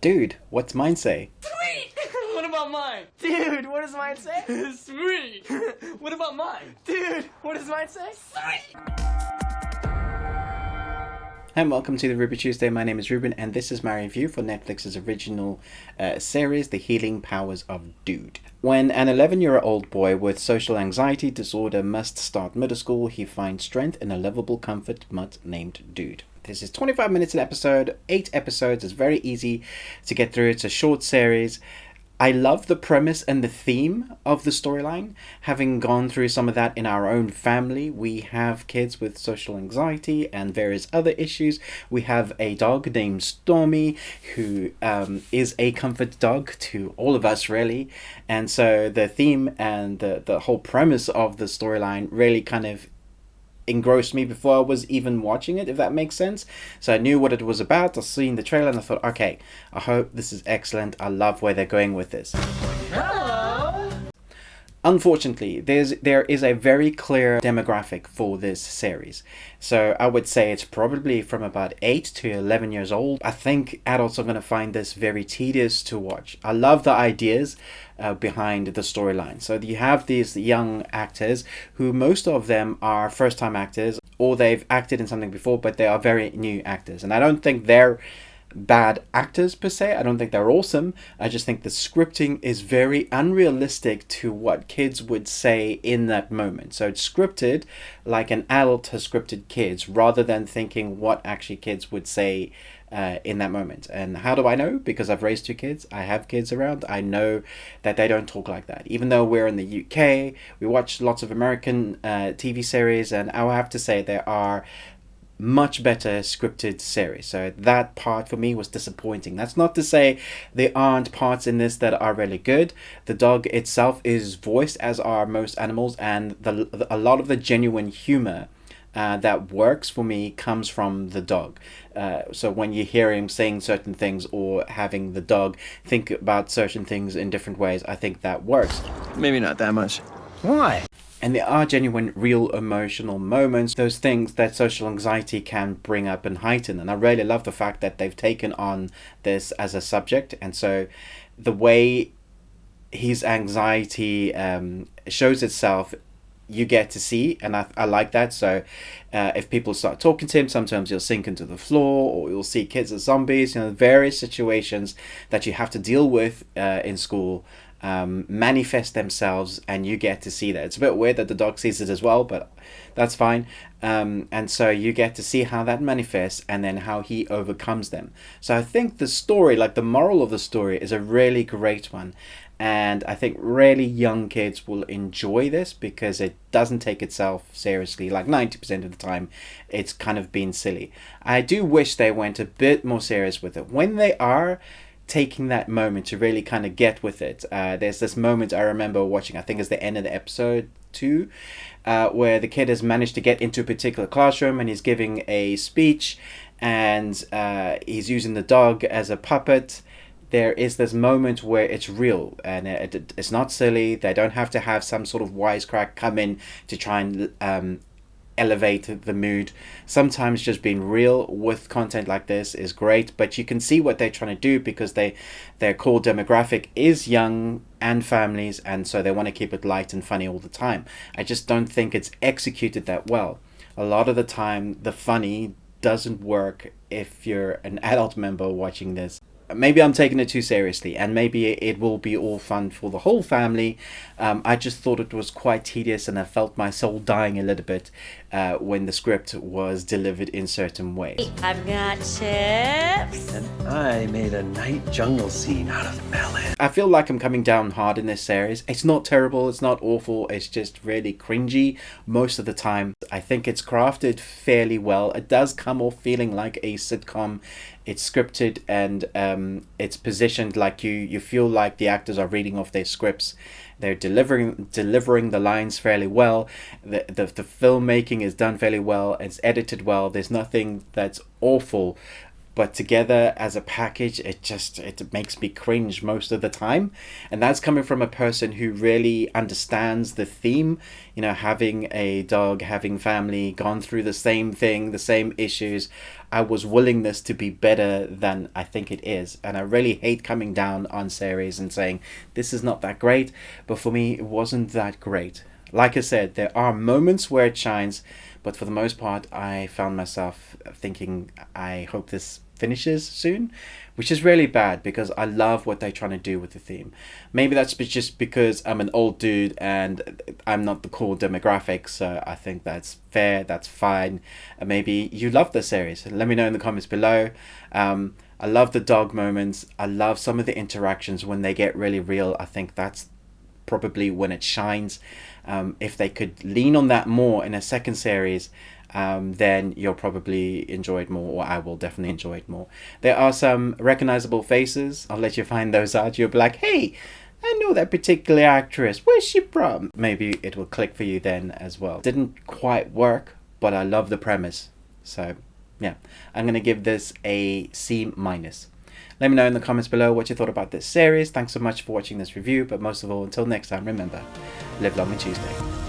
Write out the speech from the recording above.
Dude, what's mine say? Sweet! What about mine? Dude, what does mine say? Sweet! What about mine? Dude, what does mine say? Sweet! And welcome to the Ruby Tuesday. My name is Ruben, and this is my review for Netflix's original series, The Healing Powers of Dude. When an 11-year-old boy with social anxiety disorder must start middle school, he finds strength in a lovable comfort mutt named Dude. This is 25 minutes an episode, 8 episodes. It's very easy to get through. It's a short series. I love the premise and the theme of the storyline. Having gone through some of that in our own family, we have kids with social anxiety and various other issues. We have a dog named Stormy who is a comfort dog to all of us, really. And so the theme and the whole premise of the storyline really kind of engrossed me before I was even watching it, if that makes sense. So I knew what it was about. I seen the trailer and I thought, okay, I hope this is excellent. I love where they're going with this. Hello! Unfortunately, there is a very clear demographic for this series. So I would say it's probably from about 8 to 11 years old. I think adults are going to find this very tedious to watch. I love the ideas behind the storyline. So you have these young actors who most of them are first-time actors, or they've acted in something before, but they are very new actors. And I don't think they're bad actors per se. I don't think they're awesome. I just think the scripting is very unrealistic to what kids would say in that moment. So it's scripted like an adult has scripted kids, rather than thinking what actually kids would say in that moment. And how do I know? Because I've raised 2 kids. I have kids around. I know that they don't talk like that. Even though we're in the UK, we watch lots of American TV series, and I will have to say there are much better scripted series. So that part for me was disappointing. That's not to say there aren't parts in this that are really good. The dog itself is voiced, as are most animals, and a lot of the genuine humor that works for me comes from the dog. So when you hear him saying certain things or having the dog think about certain things in different ways, I think that works. Maybe not that much. Why? And there are genuine, real emotional moments, those things that social anxiety can bring up and heighten. And I really love the fact that they've taken on this as a subject. And so the way his anxiety shows itself, you get to see, and I like that. So if people start talking to him, sometimes he'll sink into the floor, or you'll see kids as zombies, various situations that you have to deal with in school manifest themselves, and you get to see that. It's a bit weird that the dog sees it as well, but that's fine. And so you get to see how that manifests and then how he overcomes them. So I think the story, like the moral of the story, is a really great one. And I think really young kids will enjoy this because it doesn't take itself seriously. Like 90% of the time, it's kind of been silly. I do wish they went a bit more serious with it. When they are taking that moment to really kind of get with it, there's this moment I remember watching, I think it's the end of the episode 2, where the kid has managed to get into a particular classroom and he's giving a speech, and he's using the dog as a puppet. There is this moment where it's real and it's not silly. They don't have to have some sort of wisecrack come in to try and elevate the mood. Sometimes just being real with content like this is great, but you can see what they're trying to do because their core demographic is young and families, and so they want to keep it light and funny all the time. I just don't think it's executed that well. A lot of the time the funny doesn't work if you're an adult member watching this. Maybe I'm taking it too seriously, and maybe it will be all fun for the whole family. I just thought it was quite tedious, and I felt my soul dying a little bit when the script was delivered in certain ways. I've got chips. And I made a night jungle scene out of melon. I feel like I'm coming down hard in this series. It's not terrible, it's not awful, it's just really cringy most of the time. I think it's crafted fairly well. It does come off feeling like a sitcom. It's scripted, and it's positioned like you feel like the actors are reading off their scripts. They're delivering the lines fairly well. The filmmaking is done fairly well. It's edited well. There's nothing that's awful, but together as a package, it makes me cringe most of the time. And that's coming from a person who really understands the theme, you know, having a dog, having family, gone through the same thing, the same issues. I was willing this to be better than I think it is. And I really hate coming down on series and saying this is not that great, but for me it wasn't that great. Like I said, there are moments where it shines, but for the most part, I found myself thinking, I hope this finishes soon, which is really bad because I love what they're trying to do with the theme. Maybe that's just because I'm an old dude and I'm not the cool demographic, so I think that's fair, that's fine. And maybe you love the series. Let me know in the comments below. I love the dog moments. I love some of the interactions when they get really real. I think that's probably when it shines. If they could lean on that more in a second series, then you'll probably enjoy it more, or I will definitely enjoy it more. There are some recognizable faces. I'll let you find those out. You'll be like, hey, I know that particular actress. Where's she from? Maybe it will click for you then as well. Didn't quite work, but I love the premise. So yeah, I'm going to give this a C-. Let me know in the comments below what you thought about this series. Thanks so much for watching this review, but most of all, until next time, remember, live long and Tuesday.